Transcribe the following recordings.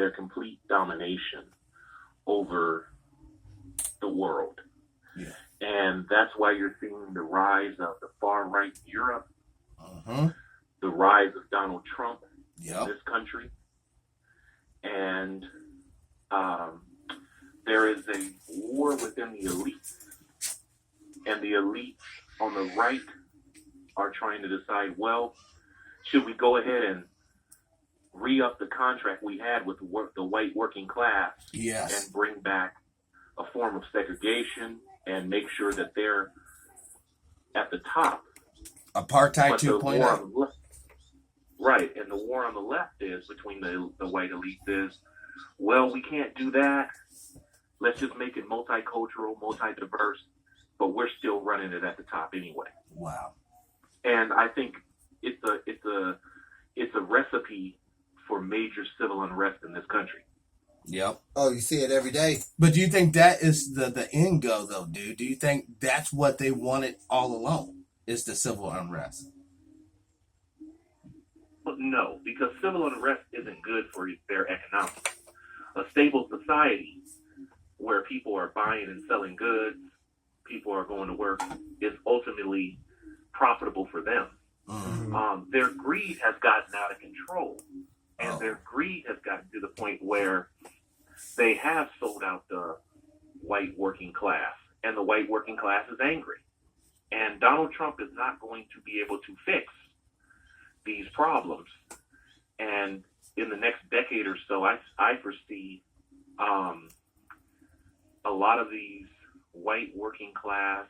their complete domination over the world. Yeah. And that's why you're seeing the rise of the far right Europe, the rise of Donald Trump in this country. And there is a war within the elites. And the elites on the right are trying to decide, well, should we go ahead and re-up the contract we had with the white working class and bring back a form of segregation and make sure that they're at the top. Apartheid 2.0. Right, and the war on the left is between the white elites is, well, we can't do that. Let's just make it multicultural, multi-diverse, but we're still running it at the top anyway. Wow. And I think it's a recipe for major civil unrest in this country. Yep. Oh, you see it every day. But do you think that is the end goal, though, dude? Do you think that's what they wanted all along, is the civil unrest? Well, no, because civil unrest isn't good for their economics. A stable society where people are buying and selling goods, people are going to work, is ultimately profitable for them. Their greed has gotten out of control. And their greed has gotten to the point where they have sold out the white working class. And the white working class is angry. And Donald Trump is not going to be able to fix these problems. And in the next decade or so, I foresee a lot of these white working class,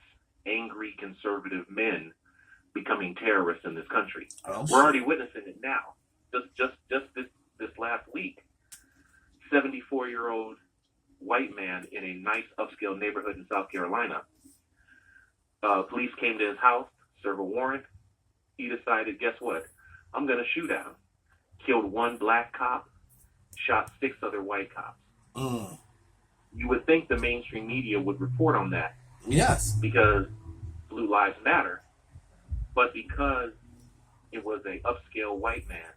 angry conservative men becoming terrorists in this country. We're already witnessing it now. Just this last week, 74-year-old white man in a nice upscale neighborhood in South Carolina. Police came to his house, served a warrant. He decided, guess what? I'm going to shoot at him. Killed one black cop, shot 6 other white cops. You would think the mainstream media would report on that. Yes. Because Blue Lives Matter. But because it was a upscale white man,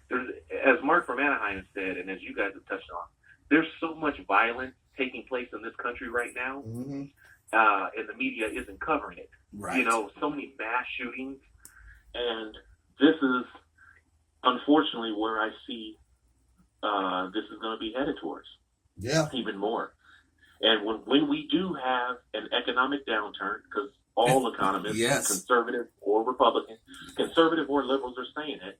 there's, as Mark from Anaheim said, and as you guys have touched on, there's so much violence taking place in this country right now, and the media isn't covering it. Right. You know, so many mass shootings, and this is unfortunately where I see this is going to be headed towards. Yeah. Even more. And when we do have an economic downturn, because all economists, conservative or Republican, conservative or liberals are saying it,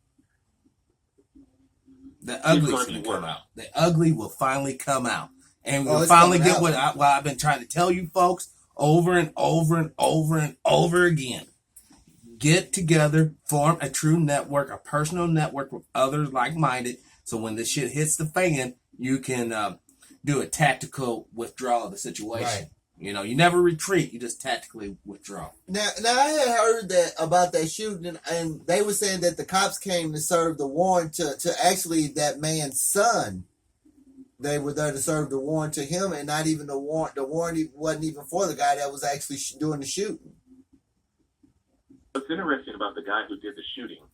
the ugly's going to come out. The ugly will finally come out. And we'll finally get what I've been trying to tell you folks over and over and over and over again. Get together, form a true network, a personal network with others like-minded, so when this shit hits the fan, you can do a tactical withdrawal of the situation. Right. You know, you never retreat, you just tactically withdraw. Now I had heard that about that shooting, and they were saying that the cops came to serve the warrant to actually that man's son. They were there to serve the warrant to him, and not even the warrant. The warrant wasn't even for the guy that was actually doing the shooting. What's interesting about the guy who did the shooting,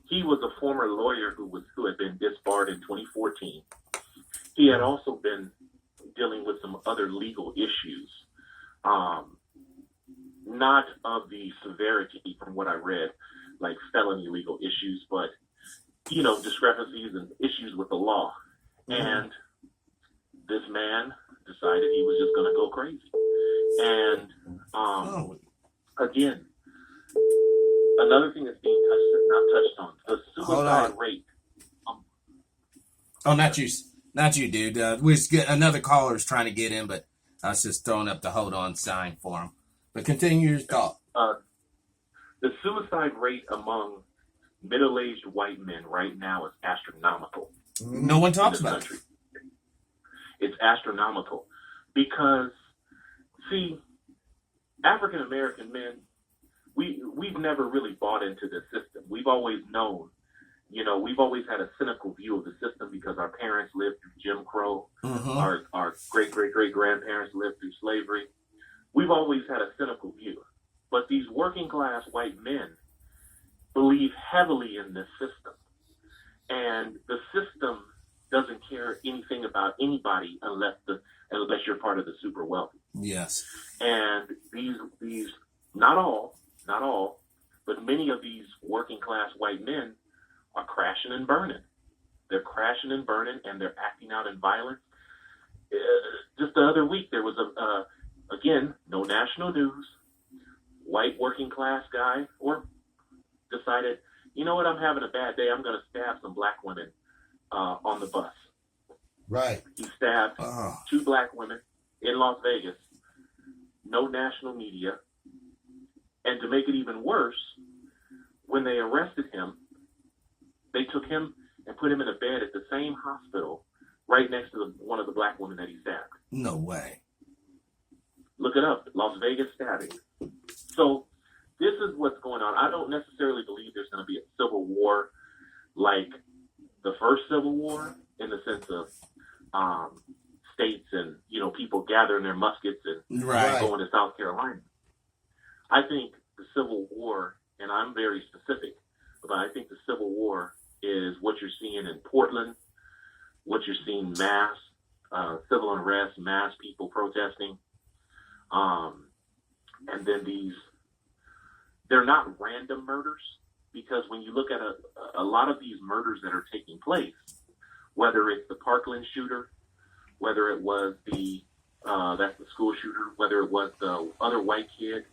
he was a former lawyer who had been disbarred in 2014. He had also been dealing with some other legal issues, not of the severity from what I read, like felony legal issues, but, you know, discrepancies and issues with the law. And this man decided he was just going to go crazy. And, again, another thing that's being not touched on, the suicide rate. Not you, dude. We just get another caller is trying to get in, but I was just throwing up the hold on sign for him. But continue your thought. The suicide rate among middle-aged white men right now is astronomical. No one talks about it. It's astronomical because, see, African American men, we've never really bought into the system. We've always known. You know, we've always had a cynical view of the system because our parents lived through Jim Crow. Our great-great-great-grandparents lived through slavery. We've always had a cynical view. But these working-class white men believe heavily in this system. And the system doesn't care anything about anybody unless you're part of the super wealthy. Yes. And these not all, but many of these working class white men are crashing and burning. They're crashing and burning, and they're acting out in violence. Just the other week, there was again, no national news, white working class guy decided, you know what, I'm having a bad day. I'm going to stab some black women on the bus. Right. He stabbed 2 black women in Las Vegas. No national media. And to make it even worse, when they arrested him, they took him and put him in a bed at the same hospital right next to one of the black women that he stabbed. No way. Look it up. Las Vegas stabbing. So this is what's going on. I don't necessarily believe there's going to be a civil war like the first Civil War, in the sense of states and, people gathering their muskets and going to South Carolina. I think the Civil War, and I'm very specific, but I think the Civil War is what you're seeing in Portland, what you're seeing mass civil unrest, mass people protesting. And then they're not random murders, because when you look at a lot of these murders that are taking place, whether it's the Parkland shooter, whether it was that's the school shooter, whether it was the other white kid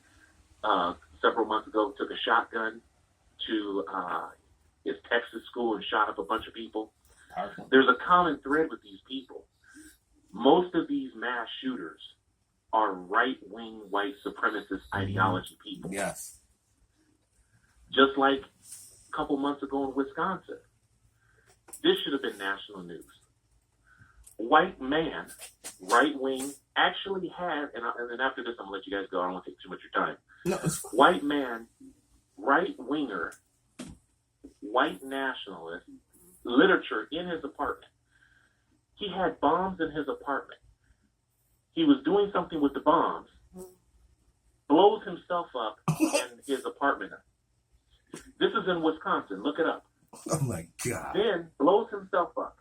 several months ago took a shotgun to his Texas school and shot up a bunch of people. Parkland. There's a common thread with these people. Most of these mass shooters are right-wing white supremacist ideology people. Yes. Just like a couple months ago in Wisconsin. This should have been national news. White man, right-wing, actually had, and then after this I'm going to let you guys go. I don't want to take too much of your time. No, it's fine. White man, right-winger, white nationalist, literature in his apartment. He had bombs in his apartment. He was doing something with the bombs, blows himself up in his apartment. This is in Wisconsin. Look it up. Oh my God. Then blows himself up.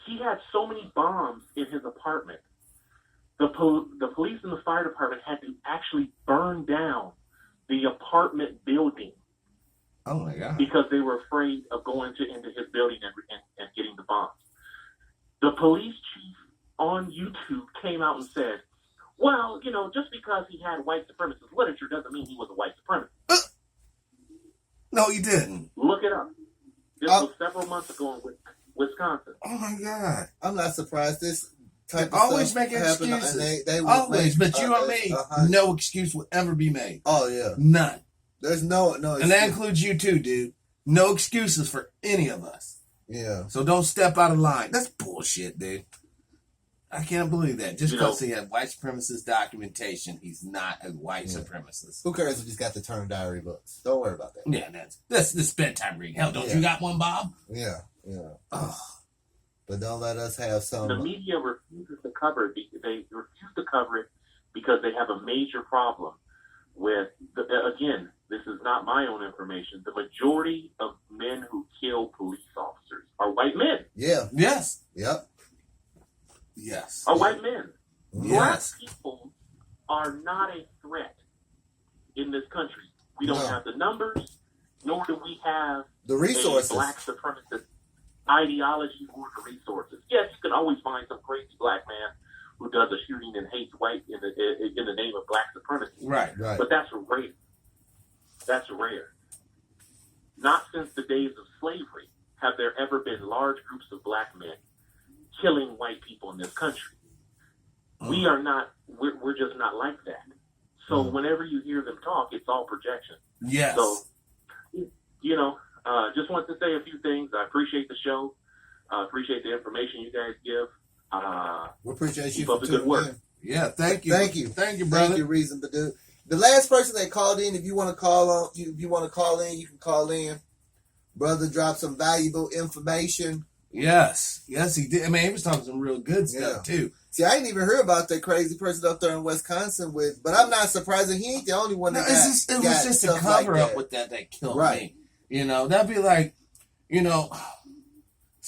He had so many bombs in his apartment. The police and the fire department had to actually burn down the apartment building. Oh my God. Because they were afraid of going into his building and getting the bombs. The police chief on YouTube came out and said, well, just because he had white supremacist literature doesn't mean he was a white supremacist. No, you didn't. Look it up. This was several months ago in Wisconsin. Oh my God. I'm not surprised. This type of always stuff make happened, excuses. and they will Always, make, but you and me, no excuse will ever be made. Oh yeah, None. there's no excuse. And that includes you too, dude. No excuses for any of us. Yeah. So don't step out of line. That's bullshit, dude. I can't believe that. Just because he had white supremacist documentation, he's not a white supremacist. Who cares if he's got the Turn Diary books? Don't worry about that. Yeah, that's this bedtime reading. Hell, don't you got one, Bob? Yeah, yeah. Oh. But don't let us have some. The media refuses to cover it. They refuse to cover it because they have a major problem with, again, this is not my own information, the majority of men who kill police officers are white men. Yeah. Yes. Yep. Yes. Are white men. Yes. Black people are not a threat in this country. We don't have the numbers, nor do we have the resources. A black supremacist ideology or the resources. Yes, you can always find some crazy black man who does a shooting and hates white in the name of black supremacy. Right. But that's rare. That's rare. Not since the days of slavery have there ever been large groups of black men killing white people in this country. We are not, we're just not like that. So whenever you hear them talk, it's all projection. Yes. So, just want to say a few things. I appreciate the show. I appreciate the information you guys give. We appreciate you keep up for the good tuning work. in. Yeah, thank you. Thank you. Thank you, brother. Thank you, Reason to Do. The last person that called in, if you want to call on, if you want to call in, you can call in. Brother dropped some valuable information. Yes. Yes, he did. I mean, he was talking some real good stuff, too. See, I didn't even hear about that crazy person up there in Wisconsin but I'm not surprised that he ain't the only one that it was just a cover up with that killed me. That'd be like,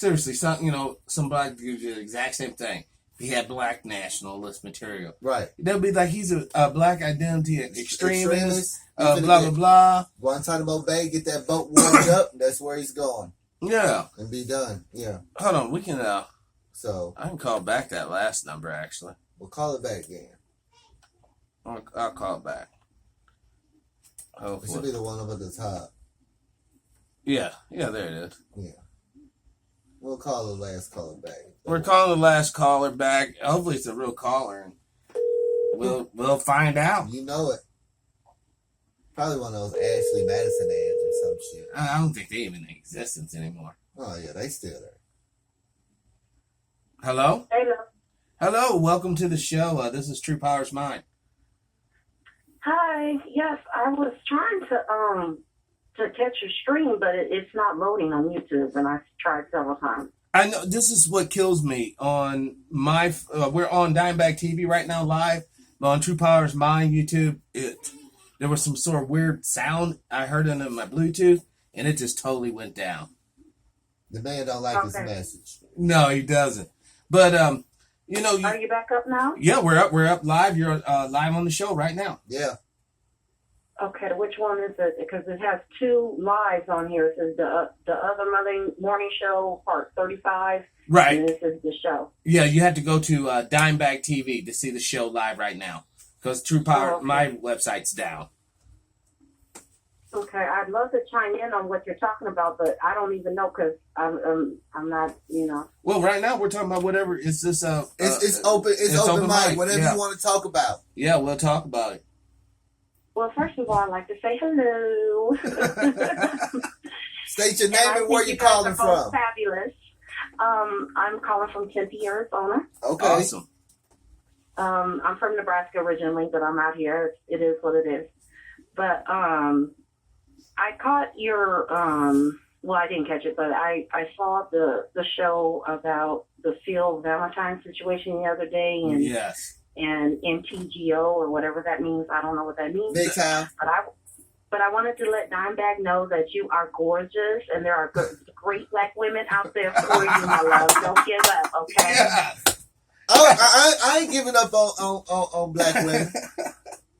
Seriously, somebody gives you the exact same thing. He had black nationalist material. Right. They'll be like, he's a black identity extremist, blah, get blah, blah. Guantanamo Bay, get that boat warmed up, that's where he's going. Yeah. And be done. Yeah. Hold on, we can, So. I can call back that last number, actually. We'll call it back then. I'll call it back. Hopefully. It should be the one up at the top. Yeah, there it is. Yeah. We'll call the last caller back. We're calling the last caller back. Hopefully it's a real caller, and we'll find out. You know it. Probably one of those Ashley Madison ads or some shit. I don't think they even in existence anymore. Oh yeah, they still there. Hello? Hello. Hello, welcome to the show. This is TruePowerIsMine. Hi. Yes, I was trying to catch your stream, but it's not loading on YouTube, and I tried several times. I know this is what kills me on my. We're on Dimebag TV right now, live on TruePowerIsMine YouTube. There was some sort of weird sound I heard in my Bluetooth, and it just totally went down. The man don't like his message. No, he doesn't. But are you back up now? Yeah, we're up. We're up live. You're live on the show right now. Yeah. Okay, which one is it? Because it has two lives on here. It says the other morning show, part 35. Right. And this is the show. Yeah, you have to go to Dimebag TV to see the show live right now. Because my website's down. Okay, I'd love to chime in on what you're talking about, but I don't even know because I'm not, Well, right now we're talking about whatever. It's this. It's open. It's open mic. Whatever you want to talk about. Yeah, we'll talk about it. Well, first of all, I'd like to say hello. State your name and where you're calling from. Fabulous. I'm calling from Tempe, Arizona. Okay. Awesome. I'm from Nebraska originally, but I'm out here. It is what it is. But I caught your well, I didn't catch it, but I saw the show about the Phil Valentine situation the other day, and yes, and MTGO or whatever that means. I don't know what that means. Big time. But I wanted to let Dimebag know that you are gorgeous, and there are great black women out there for you, my love. Don't give up, okay? Yeah. I ain't giving up on black women.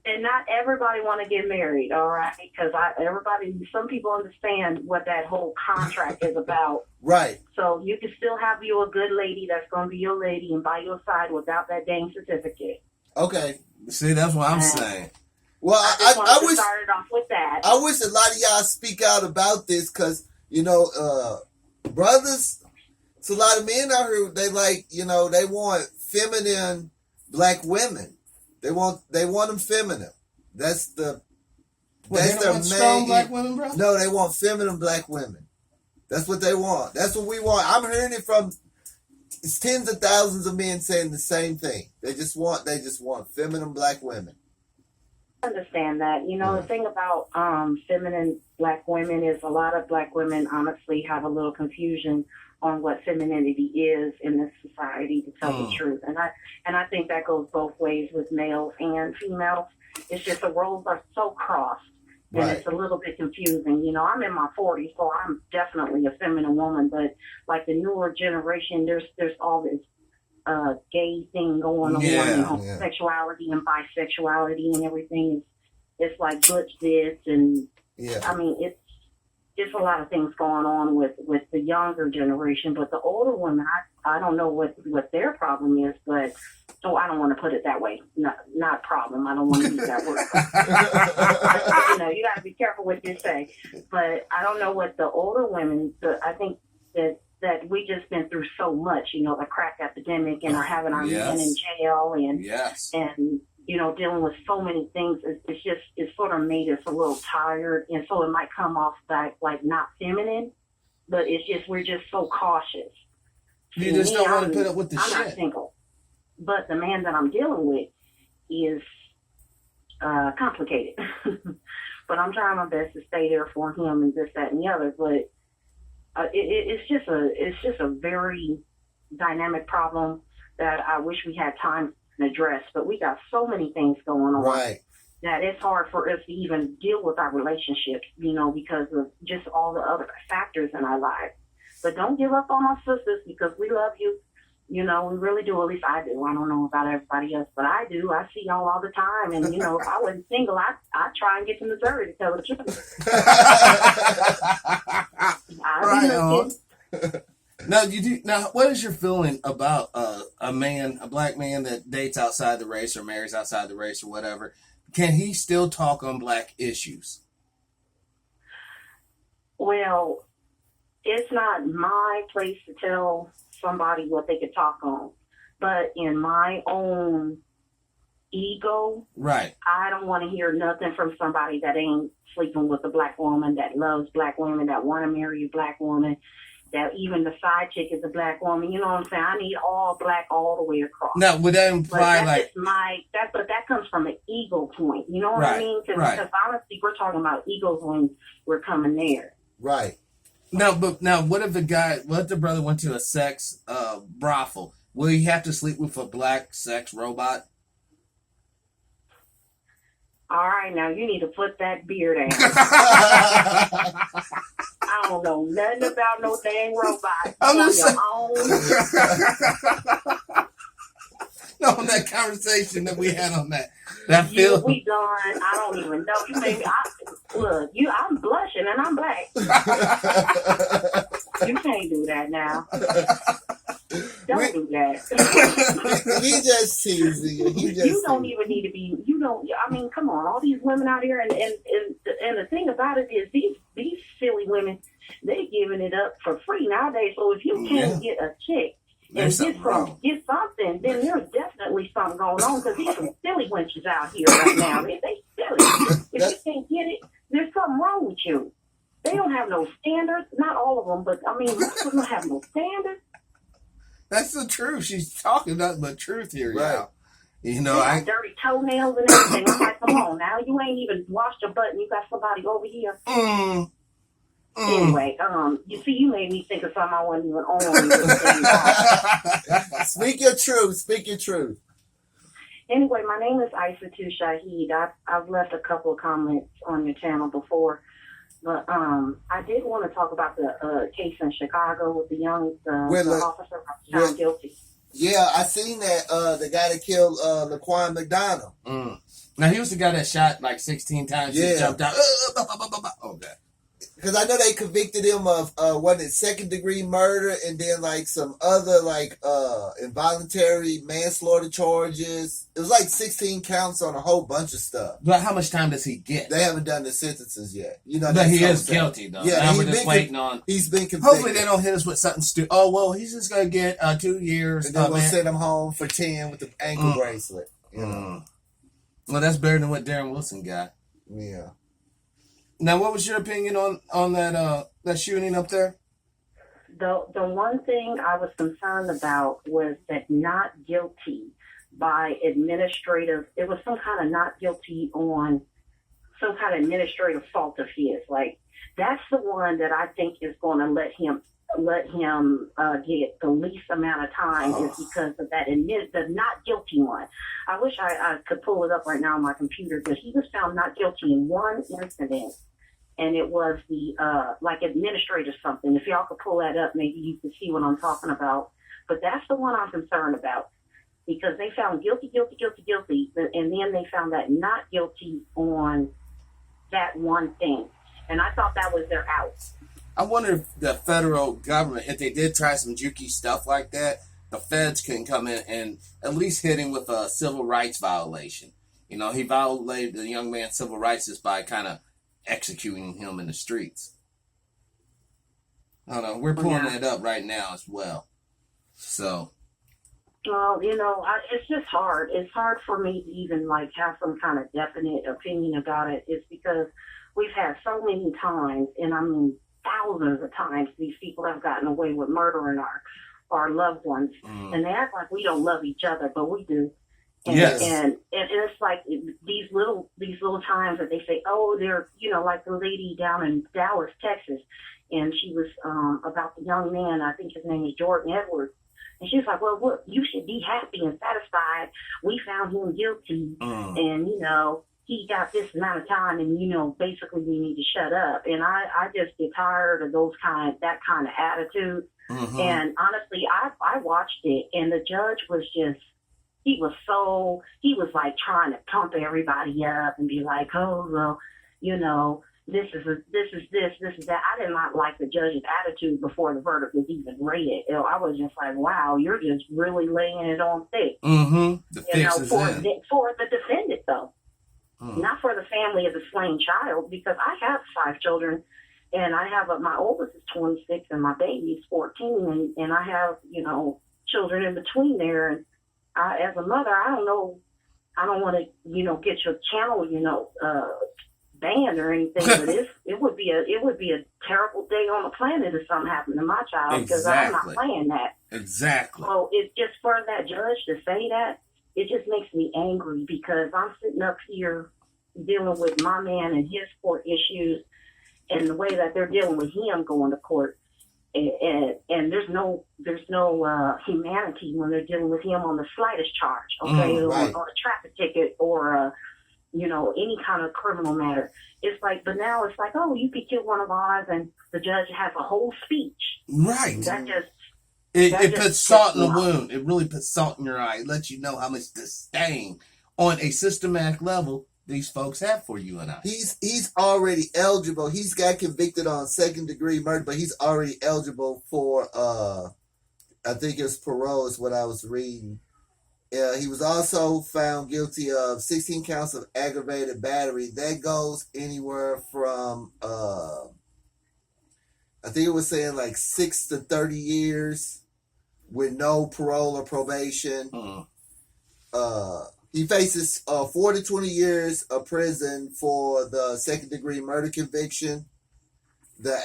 And not everybody want to get married, all right? Because some people understand what that whole contract is about. Right. So you can still have you a good lady that's going to be your lady and by your side without that dang certificate. Okay. See, that's what I'm saying. Well, I wish started off with that. I wish a lot of y'all speak out about this because brothers. It's a lot of men out here. They they want feminine black women. They want them feminine. That's their main. Strong black women, bro? No, they want feminine black women. That's what they want. That's what we want. I'm hearing it from tens of thousands of men saying the same thing. They just want feminine black women. I understand that. The thing about feminine black women is a lot of black women honestly have a little confusion on what femininity is in this society, to tell the truth. And I think that goes both ways with males and females. It's just the roles are so crossed, and It's a little bit confusing. I'm in my 40s, so I'm definitely a feminine woman, but like the newer generation, there's all this gay thing going on, and homosexuality and bisexuality and everything. It's like butch this, and I mean, it's a lot of things going on with the younger generation, but the older women, I don't know what their problem is, but I don't want to put it that way. Not problem. I don't want to use that word. You got to be careful what you say. But I don't know what the older women. I think that we just been through so much. The crack epidemic, and are having our men in jail, and and dealing with so many things. It's sort of made us a little tired, and so it might come off like not feminine, but it's just we're just so cautious. You just don't want to put up with the shit. I'm not single, but the man that I'm dealing with is complicated. But I'm trying my best to stay there for him and this, that, and the other. But it's just a very dynamic problem that I wish we had time to address. But we got so many things going on that it's hard for us to even deal with our relationships, because of just all the other factors in our lives. But don't give up on our sisters because we love you. You know, we really do. At least I do. I don't know about everybody else, but I do. I see y'all all the time. And, you know, if I wasn't single, I'd try and get to Missouri to tell the truth. Right on. Now, what is your feeling about a black man that dates outside the race or marries outside the race or whatever? Can he still talk on black issues? Well, it's not my place to tell somebody what they could talk on. But in my own ego, right, I don't want to hear nothing from somebody that ain't sleeping with a black woman, that loves black women, that want to marry a black woman, that even the side chick is a black woman. You know what I'm saying? I need all black all the way across. Now, would that imply but that comes from an ego point. You know what right, I mean? Right. Because honestly, we're talking about egos when we're coming there. Right. Now, what if the brother went to a sex brothel? Will he have to sleep with a black sex robot? All right, now you need to put that beard down. I don't know nothing about no dang robot. I'm on just your saying. own. On that conversation that we had on that film. We done. I don't even know. You made me. I'm blushing and I'm black. You can't do that now. Don't do that. He just teasing you. You don't even need to be. You don't. I mean, come on. All these women out here, and the thing about it is these silly women, they're giving it up for free nowadays. So if you can't get a chick and get something, then there's definitely something going on because there's some silly wenches out here right now. They silly. If you can't get it, there's something wrong with you. They don't have no standards. Not all of them, but I mean, most of them have no standards. That's the truth. She's talking nothing but truth here, right? Now. You know, I dirty toenails and everything. I'm like, come on now, you ain't even washed your butt and you got somebody over here. Anyway, you see, you made me think of something I wasn't even on. Speak your truth. Speak your truth. Anyway, my name is Aissatou Shaheed. I've left a couple of comments on your channel before, but I did want to talk about the case in Chicago with the officer found guilty. Yeah, I seen that the guy that killed Laquan McDonald. Now he was the guy that shot like 16 times. Yeah. He jumped out. Okay. Because I know they convicted him of second-degree murder and then like some other like involuntary manslaughter charges. It was like 16 counts on a whole bunch of stuff. But how much time does he get? They haven't done the sentences yet. You know, but he is guilty though. Yeah, now we're just waiting on. He's been convicted. Hopefully they don't hit us with something stupid. Oh well, he's just gonna get 2 years. And then we'll send him home for 10 with the ankle bracelet. You know? Well, that's better than what Darren Wilson got. Yeah. Now, what was your opinion on that shooting up there? The one thing I was concerned about was that not guilty by administrative. It was some kind of not guilty on some kind of administrative fault of his. Like that's the one that I think is going to let him get the least amount of time is because of that the not guilty one. I wish I could pull it up right now on my computer, but he was found not guilty in one incident. And it was the, like administrative something. If y'all could pull that up, maybe you could see what I'm talking about. But that's the one I'm concerned about. Because they found guilty. And then they found that not guilty on that one thing. And I thought that was their out. I wonder if the federal government, if they did try some jukey stuff like that, the feds can come in and at least hit him with a civil rights violation. You know, he violated the young man's civil rights just by kind of executing him in the streets. I don't know. We're pulling it up right now as well. So. Well, you know, it's just hard. It's hard for me to even like have some kind of definite opinion about it. It's because we've had so many times, and I mean thousands of times, these people have gotten away with murdering our loved ones, and they act like we don't love each other, but we do. And, yes. And it's like these little times that they say, oh, they're, you know, like the lady down in Dallas, Texas, and she was about the young man, I think his name is Jordan Edwards, and she was like, well, look, you should be happy and satisfied. We found him guilty, and, you know, he got this amount of time, and basically we need to shut up. And I just get tired of that kind of attitude. Mm-hmm. And honestly, I watched it, and the judge was just, he was like trying to pump everybody up and be like, oh, well, this is that. I did not like the judge's attitude before the verdict was even read. I was just like, wow, you're just really laying it on thick. Mm-hmm. The fix is for in. for the defendant, though. Not for the family of the slain child, because I have 5 children, and I have my oldest is 26 and my baby is 14, and I have, children in between there. And as a mother, I don't want to, get your channel, banned or anything, but it would be a terrible day on the planet if something happened to my child, because I'm not playing that. Exactly. So it's just for that judge to say that, it just makes me angry, because I'm sitting up here dealing with my man and his court issues, and the way that they're dealing with him going to court, and there's no humanity when they're dealing with him on the slightest charge, okay, right. or a traffic ticket, or any kind of criminal matter. It's like, but now it's like, oh, you could kill one of ours, and the judge has a whole speech. Right. That just It puts salt in the wound. It really puts salt in your eye. It lets you know how much disdain on a systematic level these folks have for you and I. He's already eligible. He's got convicted on 2nd-degree murder, but he's already eligible for I think it's parole is what I was reading. He was also found guilty of 16 counts of aggravated battery. That goes anywhere from I think it was saying like 6 to 30 years with no parole or probation. He faces 4 to 20 years of prison for the 2nd-degree murder conviction. The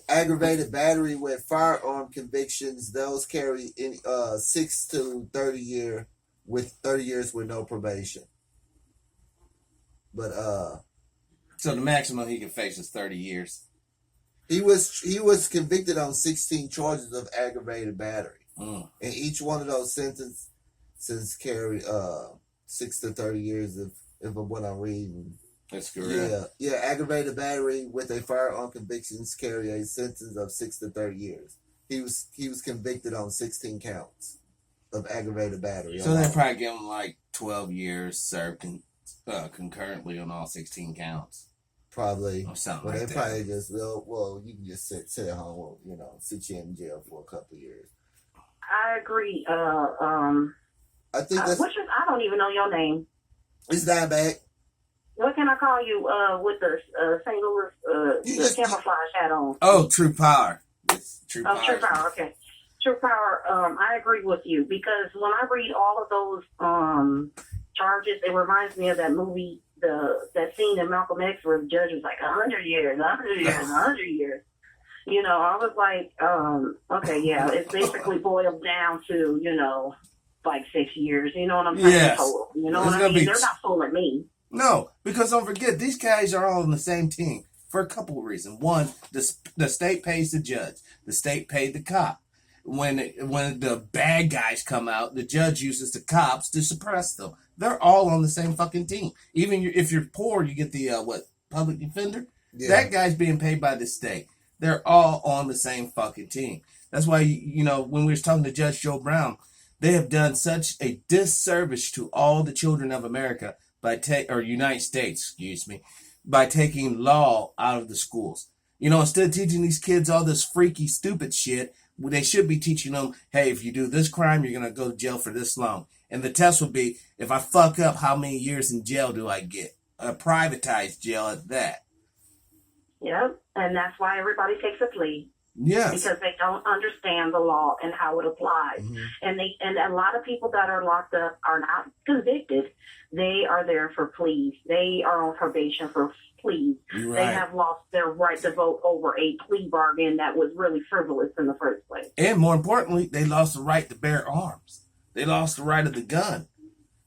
aggravated battery with firearm convictions, those carry 6 to 30 years with 30 years with no probation. But so the maximum he can face is 30 years. He was convicted on 16 charges of aggravated battery. And each one of those sentences carry 6 to 30 years if I'm what I'm reading. That's correct. Yeah. Aggravated battery with a firearm convictions carry a sentence of 6 to 30 years. He was convicted on 16 counts of aggravated battery. So they probably give him like 12 years served concurrently on all 16 counts. Probably. Or something but like they that. probably just you can just sit at home, sit you in jail for a couple of years. I agree. I think that's. I don't even know your name. It's not bad. What can I call you with the St. Louis the camouflage hat on? Oh, True Power. It's True Power. Oh, True Power. Okay. True Power. I agree with you, because when I read all of those charges, it reminds me of that movie, that scene in Malcolm X where the judge was like 100 years, 100 years, 100 years. I was like, okay, yeah, it's basically boiled down to, like 6 years. You know what I'm saying? Yes. Total. You know what I mean? They're not fooling me. No, because don't forget, these guys are all on the same team for a couple of reasons. One, the state pays the judge. The state paid the cop. When the bad guys come out, the judge uses the cops to suppress them. They're all on the same fucking team. Even if you're poor, you get the, public defender? Yeah. That guy's being paid by the state. They're all on the same fucking team. That's why, when we were talking to Judge Joe Brown, they have done such a disservice to all the children of America United States, by taking law out of the schools. Instead of teaching these kids all this freaky, stupid shit, they should be teaching them, hey, if you do this crime, you're going to go to jail for this long. And the test would be, if I fuck up, how many years in jail do I get? A privatized jail at that. Yep, and that's why everybody takes a plea. Yes. Because they don't understand the law and how it applies. Mm-hmm. And a lot of people that are locked up are not convicted. They are there for pleas. They are on probation for pleas. Right. They have lost their right to vote over a plea bargain that was really frivolous in the first place. And more importantly, they lost the right to bear arms. They lost the right of the gun.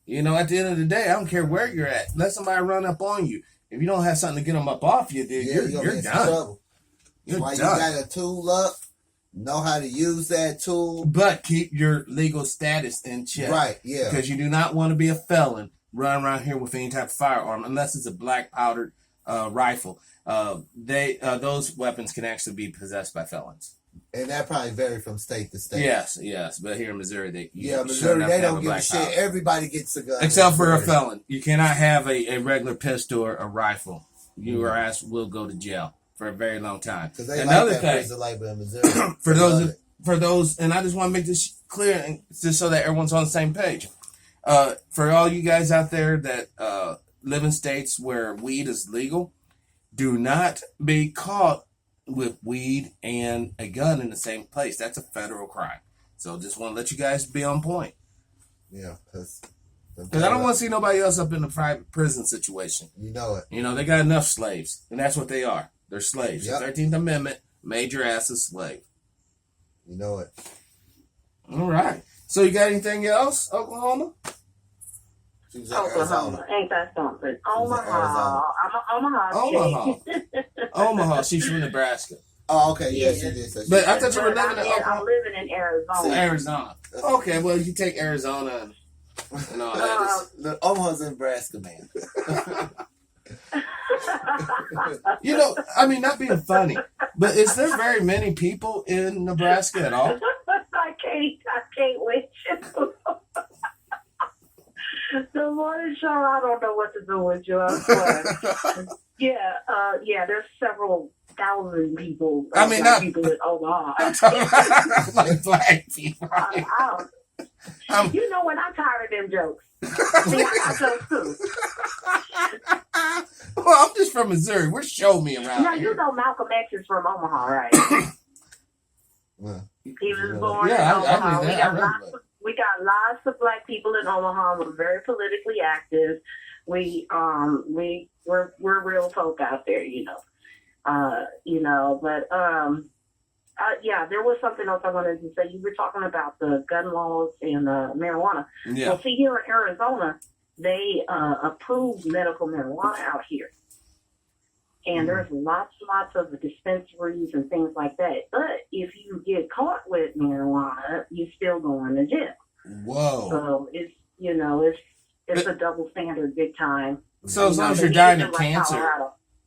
At the end of the day, I don't care where you're at. Let somebody run up on you. If you don't have something to get them up off you, dude, you're done. Trouble. You're Why done. You got a tool up, know how to use that tool. But keep your legal status in check. Right, yeah. Because you do not want to be a felon run around here with any type of firearm unless it's a black powdered rifle. Those weapons can actually be possessed by felons. And that probably vary from state to state. Yes. But here in Missouri, Missouri, they don't give a shit. Powder. Everybody gets a gun. Except for a felon. You cannot have a regular pistol or a rifle. Your ass will go to jail for a very long time. Because they Another like that thing, prison labor in Missouri. for those, and I just want to make this clear, and just so that everyone's on the same page. For all you guys out there that live in states where weed is legal, do not be caught with weed and a gun in the same place. That's a federal crime. So just want to let you guys be on point. Yeah, because I don't want to see nobody else up in a private prison situation. You know it. You know, they got enough slaves, and that's what they are. They're slaves. Yep. The 13th Amendment made your ass a slave. You know it. All right. So you got anything else, Oklahoma? Oklahoma. Ain't that something? Omaha. I'm an Omaha chick. Omaha. She's from Nebraska. Oh, okay. Yeah, she did. So But I thought you were living in Oklahoma. I'm living in Arizona. Arizona. Okay, well, you take Arizona and all that. Look, Omaha's in Nebraska, man. You know, I mean, not being funny, but is there very many people in Nebraska at all? I can't wait. The morning show, I don't know what to do with you. I'm sorry. Yeah, there's several thousand people. I mean, not people in Omaha. like black people. You know when I'm tired of them jokes. See, I got jokes too. Well, I'm just from Missouri. We're show me around Now, here. you know Malcolm X is from Omaha, right? Well, He was born in yeah, Omaha. I knew that. We got lots of black people in Omaha. We're very politically active. We're real folk out there, you know. But yeah, there was something else I wanted to say. You were talking about the gun laws and marijuana. Yeah. Well, see, here in Arizona, they approved medical marijuana out here. And there's lots of dispensaries and things like that. But if you get caught with marijuana, you're still going to jail. Whoa. So it's a double standard big time. So as long as you're dying of cancer,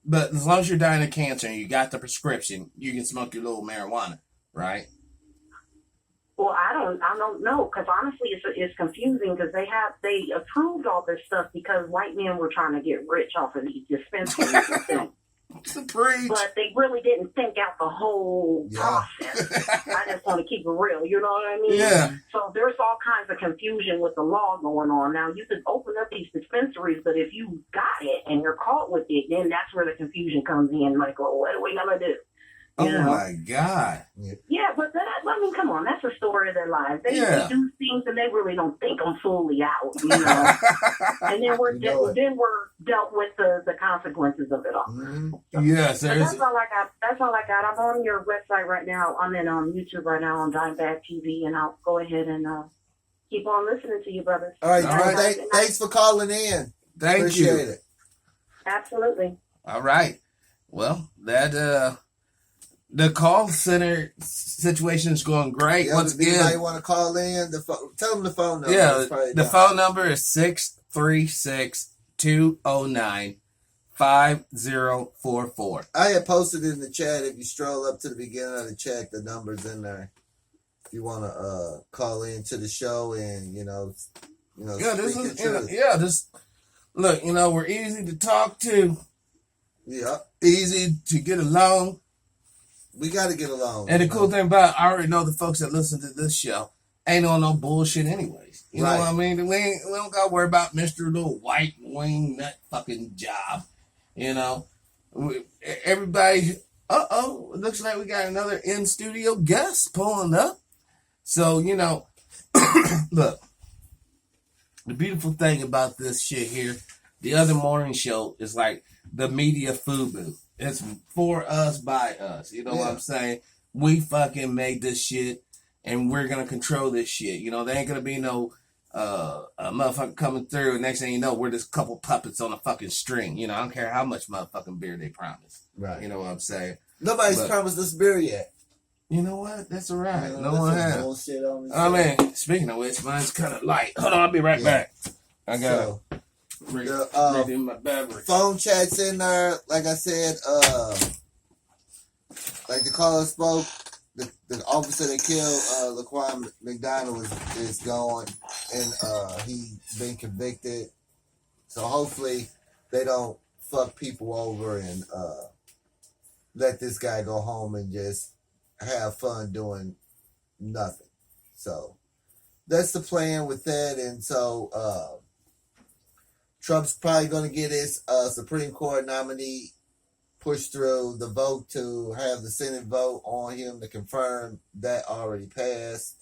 but as long as you're dying of cancer and you got the prescription, you can smoke your little marijuana, right? Well, I don't know, because honestly, it's confusing because they approved all this stuff because white men were trying to get rich off of these dispensaries and things. But they really didn't think out the whole process. I just want to keep it real, you know what I mean? Yeah. So there's all kinds of confusion with the law going on. Now, you can open up these dispensaries, but if you got it and you're caught with it, then that's where the confusion comes in. Like, well, what are we going to do? Oh, my God. Yeah, but I mean, come on, that's the story of their lives. They do things and they really don't think them fully out, you know. And then we're dealt with the consequences of it all. Mm-hmm. So, yes, that's all I got. That's all I got. I'm on your website right now. I'm in YouTube right now on Dimebag TV, and I'll go ahead and keep on listening to you, brothers. All right, thanks for calling in. Thank you. Appreciate it. Absolutely. All right. Well, the call center situation is going great. Yeah, Once if again, anybody want to call in, tell them the phone number. yeah, the phone number is 636-209-5044. I had posted in the chat. If you stroll up to the beginning of the chat, the number's in there. If you want to call into the show and just look. We're easy to talk to. Yeah, easy to get along. We got to get along. And the cool thing about it, I already know the folks that listen to this show ain't on no bullshit anyways. You know what I mean? We don't got to worry about Mr. Little White Wing Nut fucking job. Everybody, looks like we got another in-studio guest pulling up. So, look, the beautiful thing about this shit here, the other morning show is like the media FUBU. It's for us, by us. You know what I'm saying? We fucking made this shit, and we're going to control this shit. There ain't going to be no a motherfucker coming through, and next thing you know, we're just a couple puppets on a fucking string. I don't care how much motherfucking beer they promise. Right. You know what I'm saying? Nobody's promised us beer yet. You know what? That's all right. No one has. Bullshit on this I mean, speaking of which, mine's kind of light. Hold on, I'll be right back. I got reading my beverage. Phone chats in there. Like I said, like the caller spoke, the officer that killed Laquan McDonald is gone, and he's been convicted. So hopefully they don't fuck people over and let this guy go home and just have fun doing nothing. So that's the plan with that. And so Trump's probably going to get his Supreme Court nominee pushed through. The vote to have the Senate vote on him to confirm that already passed.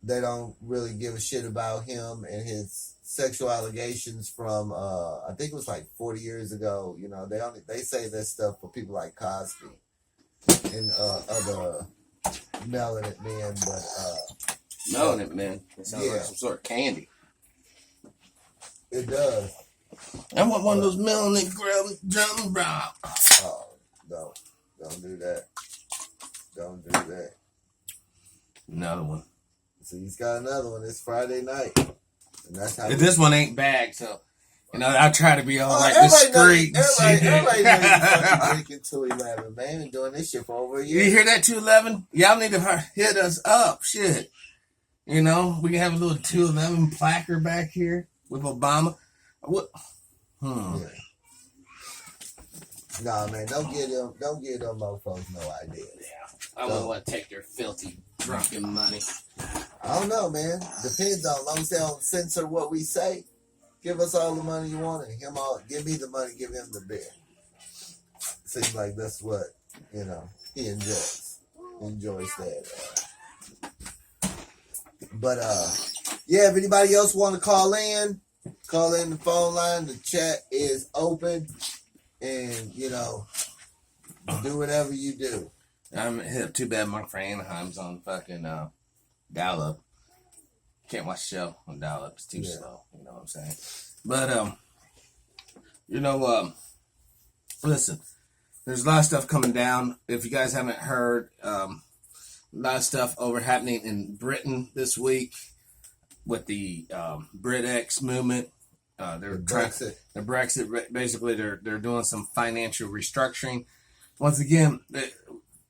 They don't really give a shit about him and his sexual allegations from I think it was like 40 years ago. You know, they say that stuff for people like Cosby and other melanin men, but melanin men. It sounds like some sort of candy. It does. I want one of those melanin drum rock. Oh, no. Don't do that. Don't do that. Another one. So he's got another one. It's Friday night. And that's how this one ain't bagged, so you know, I try to be all like discreet. Everybody knows you're fucking drinking 211, man, and doing this shit for over a year. You hear that 211? Y'all need to hit us up. Shit. You know, we can have a little 211 placard back here with Obama. What? Yeah. Nah, man, don't give them mofos no idea. Yeah. I wouldn't want to take their filthy, drunken money. I don't know, man. Depends on, as long as they don't censor what we say. Give us all the money you want, and give me the money, give him the beer. Seems like that's what, you know, he enjoys. Enjoys that. But yeah, if anybody else want to call in the phone line. The chat is open, and you know, do whatever you do. I'm hip. Too bad Mark for Anaheim's on fucking dial-up. Can't watch the show on dial-up. It's too slow. You know what I'm saying? But you know, listen. There's a lot of stuff coming down. If you guys haven't heard, a lot of stuff happening in Britain this week with the BritX movement. They're Brexit. The Brexit. Basically, they're doing some financial restructuring. Once again,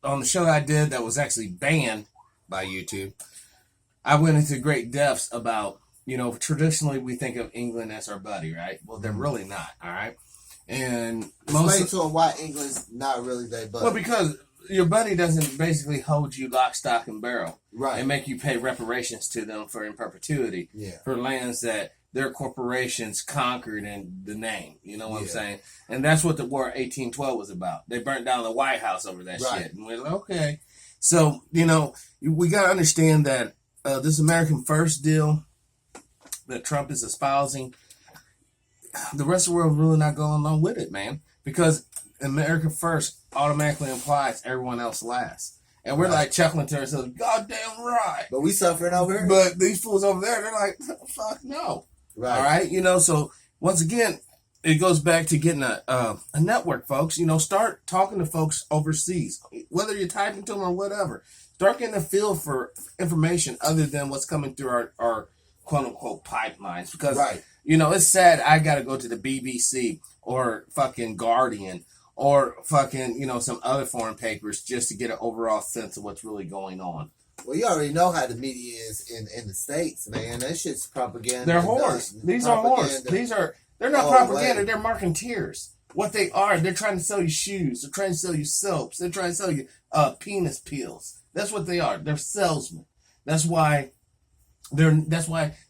on the show I did that was actually banned by YouTube, I went into great depths about, you know, traditionally we think of England as our buddy, right? Well, they're really not. All right. And explain to them why England's not really their buddy. Well, because your buddy doesn't basically hold you lock, stock, and barrel, right, and make you pay reparations to them for in perpetuity, for lands that their corporations conquered in the name. You know what I'm saying? And that's what the War of 1812 was about. They burnt down the White House over that shit, and we're like, okay. So you know, we got to understand that this American First deal that Trump is espousing, the rest of the world really not going along with it, man, because America First automatically implies everyone else last. And we're like chuckling to ourselves, goddamn right. But we suffering over here. But these fools over there, they're like, fuck no. Right. All right? You know, so once again, it goes back to getting a network, folks. You know, start talking to folks overseas, whether you're typing to them or whatever. Start getting a feel for information other than what's coming through our quote-unquote pipelines. Because, you know, it's sad I got to go to the BBC or fucking Guardian or fucking, you know, some other foreign papers just to get an overall sense of what's really going on. Well, you already know how the media is in the States, man. That shit's propaganda. They're whores. These are whores. They're not propaganda. They're marketeers. What they are, they're trying to sell you shoes. They're trying to sell you soaps. They're trying to sell you penis peels. That's what they are. They're salesmen. That's why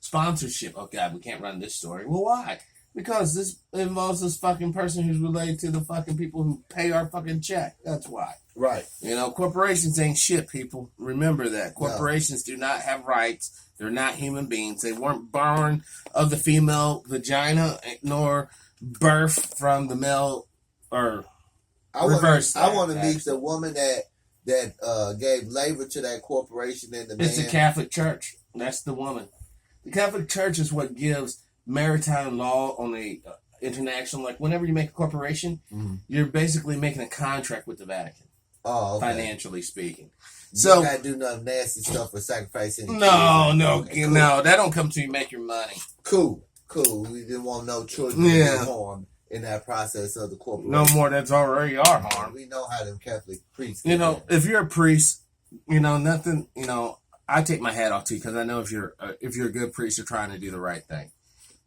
sponsorship. Oh God, we can't run this story. Well, why? Because this involves this fucking person who's related to the fucking people who pay our fucking check. That's why. Right. You know, corporations ain't shit, people. Remember that. Corporations do not have rights. They're not human beings. They weren't born of the female vagina nor birth from the male or reverse. I want to meet the woman that gave labor to that corporation and the man. It's the Catholic Church. That's the woman. The Catholic Church is what gives maritime law on a international, like whenever you make a corporation, you're basically making a contract with the Vatican. Oh, okay. Financially speaking. So you gotta do nothing nasty stuff for sacrificing. No, that don't come to you make your money. Cool. cool. We didn't want no children to be harmed in that process of the corporation. No more that's already are harmed. We know how them Catholic priests. You know, if you're a priest, you know nothing. You know, I take my hat off to you because I know if you're a good priest, you're trying to do the right thing.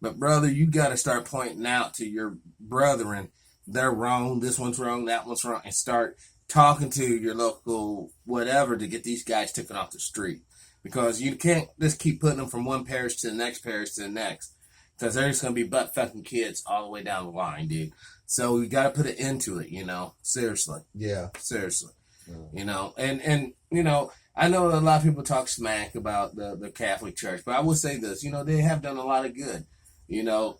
But brother, you got to start pointing out to your brethren they're wrong. This one's wrong. That one's wrong, and start talking to your local whatever to get these guys taken off the street. Because you can't just keep putting them from one parish to the next parish to the next. Because there's going to be butt-fucking kids all the way down the line, dude. So we got to put an end to it, you know. Seriously. Yeah. Seriously. Yeah. You know, and you know, I know a lot of people talk smack about the Catholic Church. But I will say this, you know, they have done a lot of good. You know,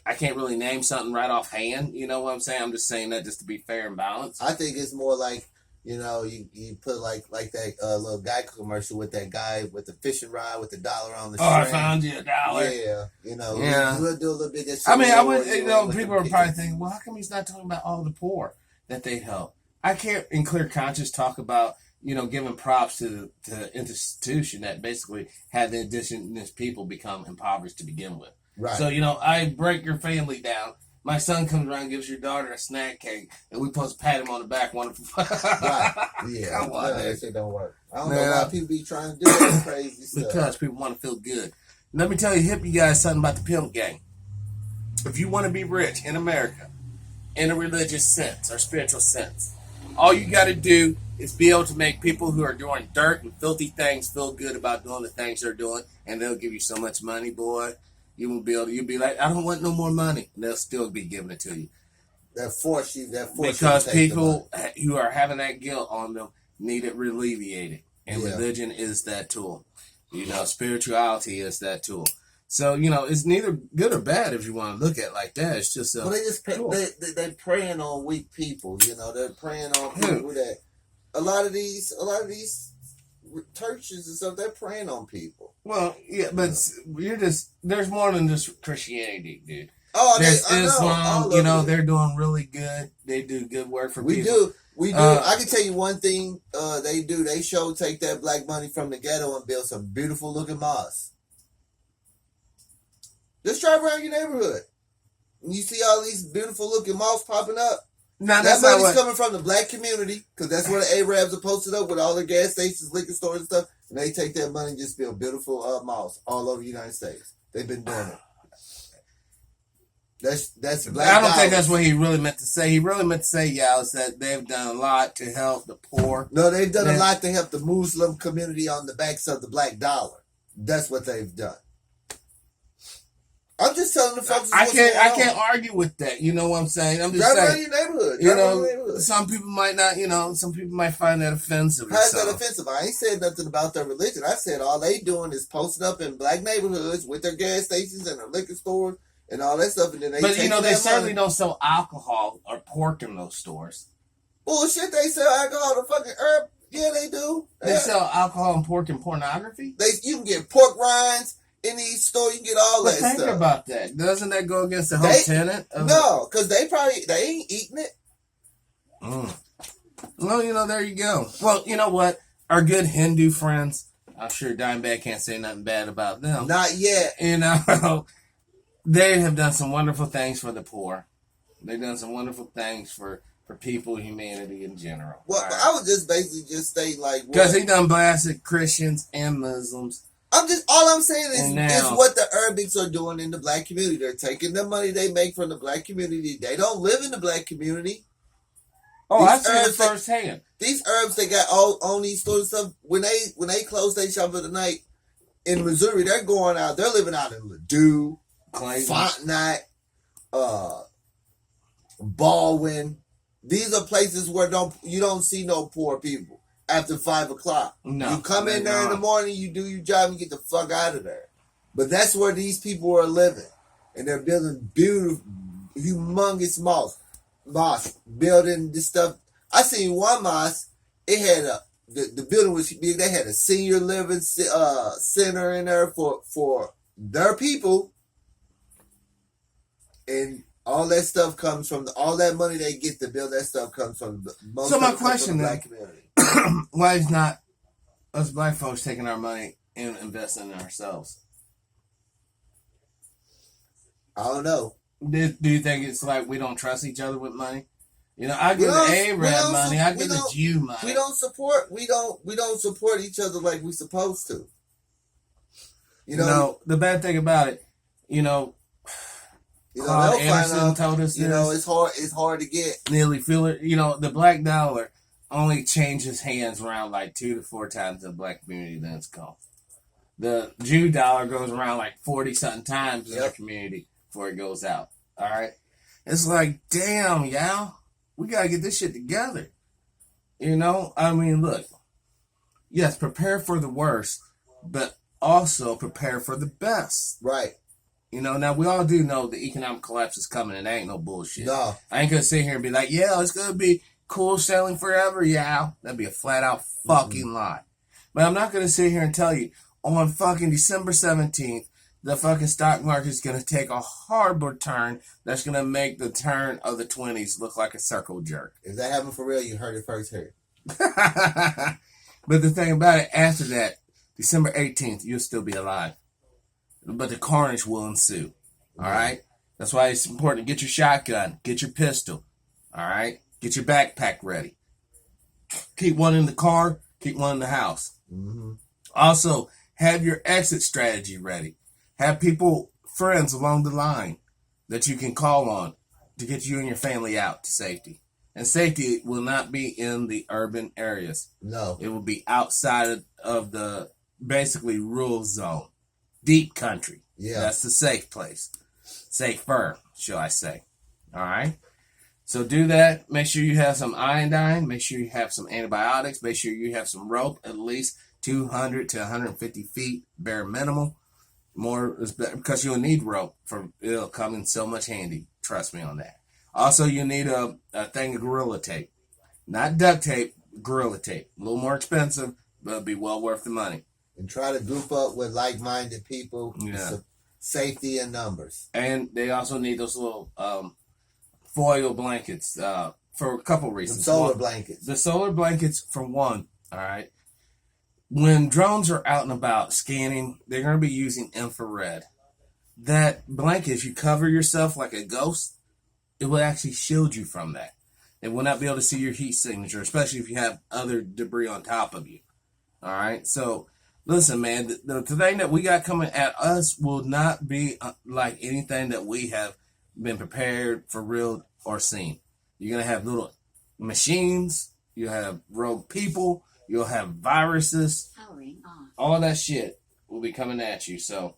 I can't really name something right offhand. You know what I'm saying? I'm just saying that just to be fair and balanced. I think it's more like, you know, you put like that little guy commercial with that guy with the fishing rod with the dollar on the string. I found you $1. Yeah, you know, yeah. We'll do a little bit of that shit. I mean, I would, you know, people are probably thinking, well, how come he's not talking about all the poor that they help? I can't, in clear conscience, talk about, you know, giving props to the institution that basically had the indigenous people become impoverished to begin with. Right. So, you know, I break your family down. My son comes around and gives your daughter a snack cake, and we supposed to pat him on the back. Wonderful. Right. Yeah. Come on, that shit don't work. I don't know why people be trying to do that crazy stuff. Because people want to feel good. Let me tell you guys something about the pimp gang. If you want to be rich in America, in a religious sense or spiritual sense, all you got to do is be able to make people who are doing dirt and filthy things feel good about doing the things they're doing, and they'll give you so much money, boy. You won't be able to, you'll be like, I don't want no more money. And they'll still be giving it to you. Because people who are having that guilt on them need it alleviated. And religion is that tool. You know, spirituality is that tool. So, you know, it's neither good or bad if you want to look at it like that. It's just well, they're preying on weak people, you know, they're preying on people that a lot of these churches and stuff, they're preying on people. Well, yeah, but there's more than just Christianity, dude. Oh, there's Islam, you know, they're doing really good. They do good work for people. We do. I can tell you one thing they do. They take that black money from the ghetto and build some beautiful looking mosques. Just drive around your neighborhood. And you see all these beautiful looking mosques popping up. No, that money's coming from the black community, because that's where the Arabs are posted up with all their gas stations, liquor stores and stuff. And they take that money and just build beautiful mosques all over the United States. They've been doing it. That's black. I don't think that's what he really meant to say. He really meant to say, is that they've done a lot to help the poor. No, they've done a lot to help the Muslim community on the backs of the black dollar. That's what they've done. I'm just telling the folks. I can't argue with that. You know what I'm saying? I'm just saying. Around your neighborhood. You know, some people might not. You know, some people might find that offensive. How's that offensive? I ain't said nothing about their religion. I said all they doing is posting up in black neighborhoods with their gas stations and their liquor stores and all that stuff, and then But you know, they certainly don't sell alcohol or pork in those stores. Bullshit! They sell alcohol to fucking herb. Yeah, they do. They sell alcohol and pork and pornography. You can get pork rinds. In these stores, you can get all that stuff. Think about that. Doesn't that go against the whole tenet? No, because they ain't eating it. Well, you know, there you go. Well, you know what? Our good Hindu friends, I'm sure Dimebag can't say nothing bad about them. Not yet. You know, they have done some wonderful things for the poor. They've done some wonderful things for people, humanity in general. Well, right? I would just basically just state like... Because he done blasted Christians and Muslims. All I'm saying is what the Arabics are doing in the black community. They're taking the money they make from the black community. They don't live in the black community. Oh, I see it firsthand. These Arabs they got all on these stores and stuff. When they close their shop for the night in Missouri, they're going out. They're living out in Ladue, Fontenot, Baldwin. These are places where you don't see no poor people. After 5 o'clock. No, you come in there in the morning, you do your job, and get the fuck out of there. But that's where these people are living. And they're building beautiful, humongous mosques. Building this stuff. I seen one mosque, it had the building was big. They had a senior living center in there for their people. And all that stuff comes from all that money they get to build that stuff comes from most so of my question the then, black community. Why is not us black folks taking our money and investing in ourselves? I don't know. Do you think it's like we don't trust each other with money? You know, I give the Arab money, I give the Jew money. We don't support each other like we supposed to. You know, the bad thing about it, Claude Anderson told us this. It's hard to get. Nearly Fuller, the black dollar only changes hands around like 2 to 4 times in the black community, then it's gone. The Jew dollar goes around like 40 something times in the community before it goes out. All right. It's like, damn, y'all, we got to get this shit together. I mean, look, yes, prepare for the worst, but also prepare for the best. Right. Now we all do know the economic collapse is coming, and that ain't no bullshit. No. I ain't going to sit here and be like, yeah, it's going to be cool sailing forever, yeah. That'd be a flat out fucking lie. But I'm not going to sit here and tell you on fucking December 17th, the fucking stock market's going to take a horrible turn that's going to make the turn of the 20s look like a circle jerk. If that happened for real, you heard it first here. But the thing about it, after that, December 18th, you'll still be alive. But the carnage will ensue. All right? That's why it's important to get your shotgun, get your pistol. All right? Get your backpack ready. Keep one in the car, keep one in the house. Mm-hmm. Also, have your exit strategy ready. Have friends along the line that you can call on to get you and your family out to safety. And safety will not be in the urban areas. No. It will be outside of the basically rural zone. Deep country. Yeah. That's the safe place. Safer, shall I say. All right? So do that. Make sure you have some iodine. Make sure you have some antibiotics. Make sure you have some rope, at least 200 to 150 feet, bare minimum. More is better because you'll need rope. It'll come in so much handy. Trust me on that. Also, you need a thing of Gorilla Tape. Not duct tape, Gorilla Tape. A little more expensive, but it'll be well worth the money. And try to group up with like-minded people. Yeah. Safety in numbers. And they also need those little foil blankets for a couple reasons. The solar blankets. The solar blankets, for one, all right? When drones are out and about scanning, they're going to be using infrared. That blanket, if you cover yourself like a ghost, it will actually shield you from that. It will not be able to see your heat signature, especially if you have other debris on top of you. All right? So, listen, man, the thing that we got coming at us will not be like anything that we have been prepared for real or seen. You're going to have little machines. You'll have rogue people. You'll have viruses. All that shit will be coming at you. So,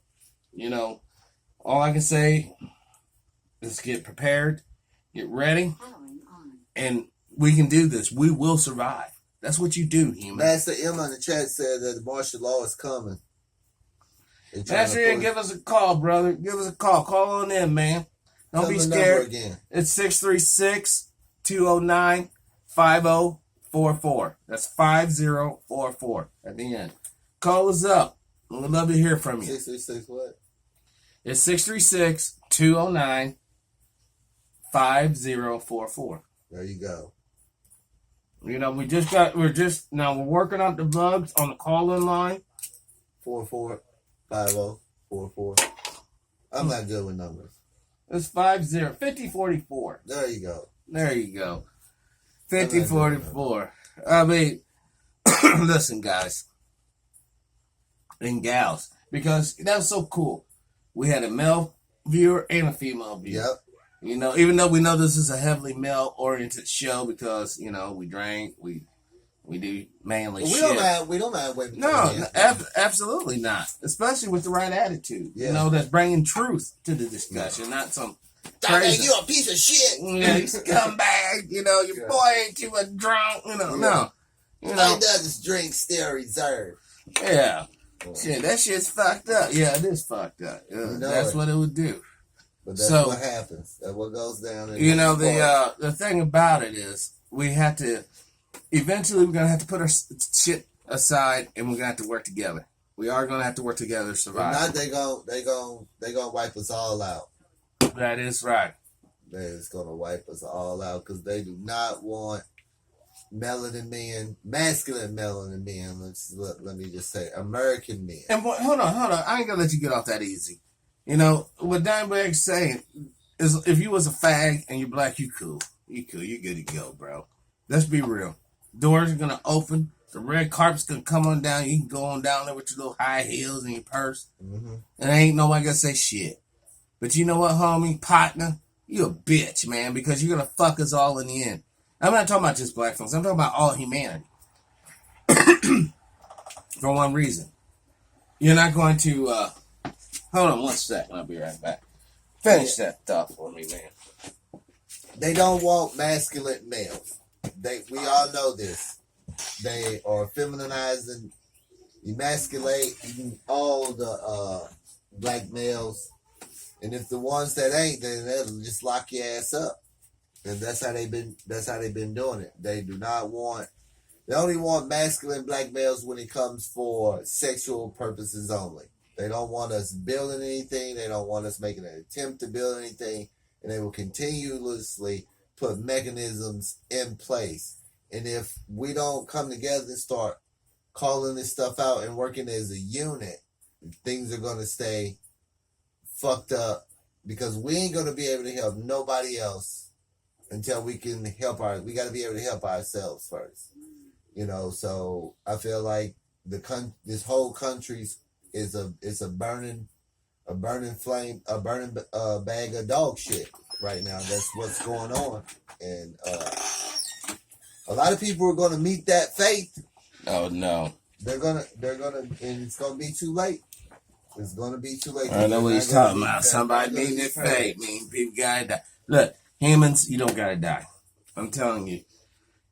all I can say is get prepared, get ready, and we can do this. We will survive. That's what you do, human. Master M on the chat said that the martial law is coming. Master M, give us a call, brother. Give us a call. Call on in, man. Don't be scared. It's 636-209-5044. That's 5044 at the end. Call us up. We'd love to hear from you. 636 what? It's 636-209-5044. There you go. We're working on the bugs on the call-in line. 445044. I'm not good with numbers. It's 5044. There you go. 5044. I mean, listen, guys and gals, because that was so cool. We had a male viewer and a female viewer. Yep. Even though we know this is a heavily male-oriented show because, we drank, we do manly shit. We don't mind women. No, absolutely not. Especially with the right attitude. Yeah. That's bringing truth to the discussion, not some crazy. You a piece of shit. Yeah, you scumbag. Your boy ain't too much drunk. No. All he does is drink, still reserved. Yeah. Shit, that shit's fucked up. Yeah, it is fucked up. That's what it would do. But that's what happens. That's what goes down. The thing about it is we have to. Eventually, we're gonna have to put our shit aside, and we're gonna have to work together. We are gonna have to work together to survive. If not, they gonna wipe us all out. That is right. They're just gonna wipe us all out because they do not want melanin men, masculine melanin men. Let me just say, American men. And hold on. I ain't gonna let you get off that easy. You know, what Dimebag's saying is if you was a fag and you're black, you cool. You cool. You good to go, bro. Let's be real. Doors are going to open. The red carpet's going to come on down. You can go on down there with your little high heels and your purse. Mm-hmm. And ain't nobody going to say shit. But you know what, homie? Partner, you a bitch, man, because you're going to fuck us all in the end. I'm not talking about just black folks. I'm talking about all humanity. For one reason. You're not going to... hold on one second. I'll be right back. Finish that thought for me, man. They don't want masculine males. We all know this. They are feminizing, emasculating all the black males, and if the ones that ain't, then they'll just lock your ass up. And that's how they've been doing it. They only want masculine black males when it comes for sexual purposes only. They don't want us building anything. They don't want us making an attempt to build anything. And they will continuously put mechanisms in place. And if we don't come together and start calling this stuff out and working as a unit, things are going to stay fucked up because we ain't going to be able to help nobody else until we can we got to be able to help ourselves first. You know, so I feel like this whole country's is a burning flame, a burning bag of dog shit right now. That's what's going on, and a lot of people are going to meet that fate. Oh no, they're gonna, and it's gonna be too late. It's gonna be too late. I know what he's talking about. Somebody meeting their fate. Mean people gotta die. Look, humans, you don't gotta die. I'm telling you.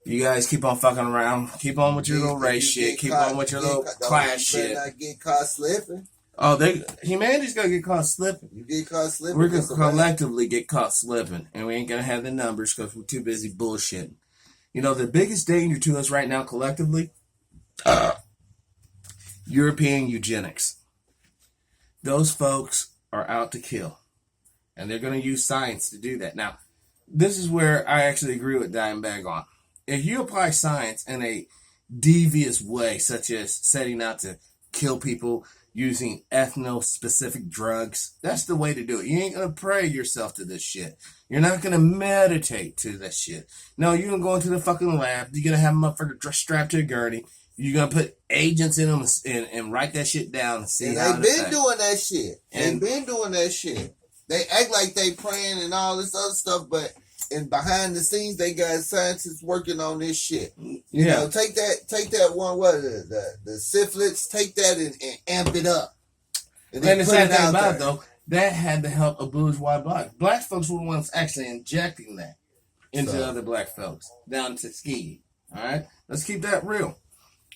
You guys keep on fucking around. Keep on with your little race shit. Keep on with your little class shit. Not get caught slipping. Oh, humanity's gonna get caught slipping. You get caught slipping. We're gonna collectively get caught slipping, and we ain't gonna have the numbers because we're too busy bullshitting. You know, the biggest danger to us right now collectively, European eugenics. Those folks are out to kill, and they're gonna use science to do that. Now, this is where I actually agree with Dimebag on. If you apply science in a devious way, such as setting out to kill people using ethno-specific drugs, that's the way to do it. You ain't going to pray yourself to this shit. You're not going to meditate to this shit. No, you're going to go into the fucking lab. You're going to have a motherfucker strapped to a gurney. You're going to put agents in them and write that shit down and see how they've been doing that shit. They've been doing that shit. They act like they praying and all this other stuff, but... And behind the scenes, they got scientists working on this shit. You know, take that one, the syphilis, take that and amp it up. And the sad thing about it, though, that had to help a bourgeois black. Black folks were the ones actually injecting that into other black folks down to Tuskegee. All right? Let's keep that real.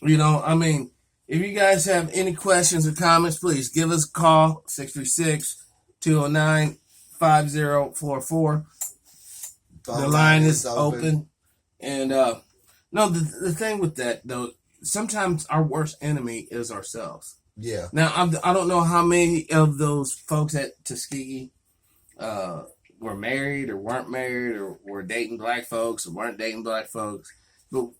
You know, I mean, if you guys have any questions or comments, please give us a call, 636-209-5044. The line is open. And, no, the thing with that, though, sometimes our worst enemy is ourselves. Yeah. Now, I don't know how many of those folks at Tuskegee were married or weren't married or were dating black folks or weren't dating black folks. But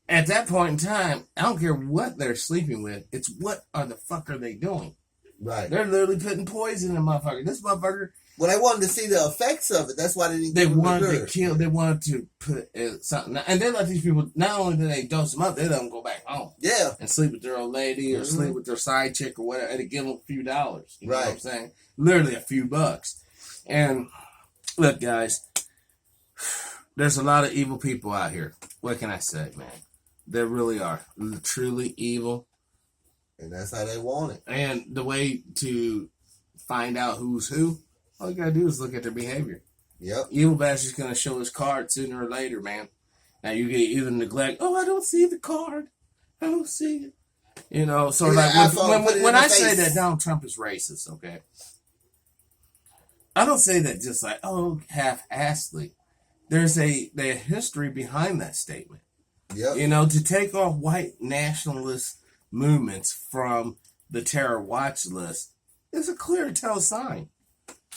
at that point in time, I don't care what they're sleeping with. It's what the fuck are they doing? Right. They're literally putting poison in the motherfucker. This motherfucker... Well, they wanted to see the effects of it. That's why they didn't. They wanted to kill. They wanted to put something, and they let these people. Not only do they dose them up, they let them go back home. Yeah, and sleep with their old lady or sleep with their side chick or whatever, and they give them a few dollars. You know what I'm saying? Literally a few bucks. And look, guys, there's a lot of evil people out here. What can I say, man? There really are. They're truly evil, and that's how they want it. And the way to find out who's who. All you gotta do is look at their behavior. Yep. Evil Bastard's gonna show his card sooner or later, man. Now you get either neglect. Oh, I don't see the card. I don't see it. You know, so like when I say that Donald Trump is racist, okay, I don't say that just like half-assedly. There's a history behind that statement. Yep. You know, to take off white nationalist movements from the terror watch list is a clear tell sign.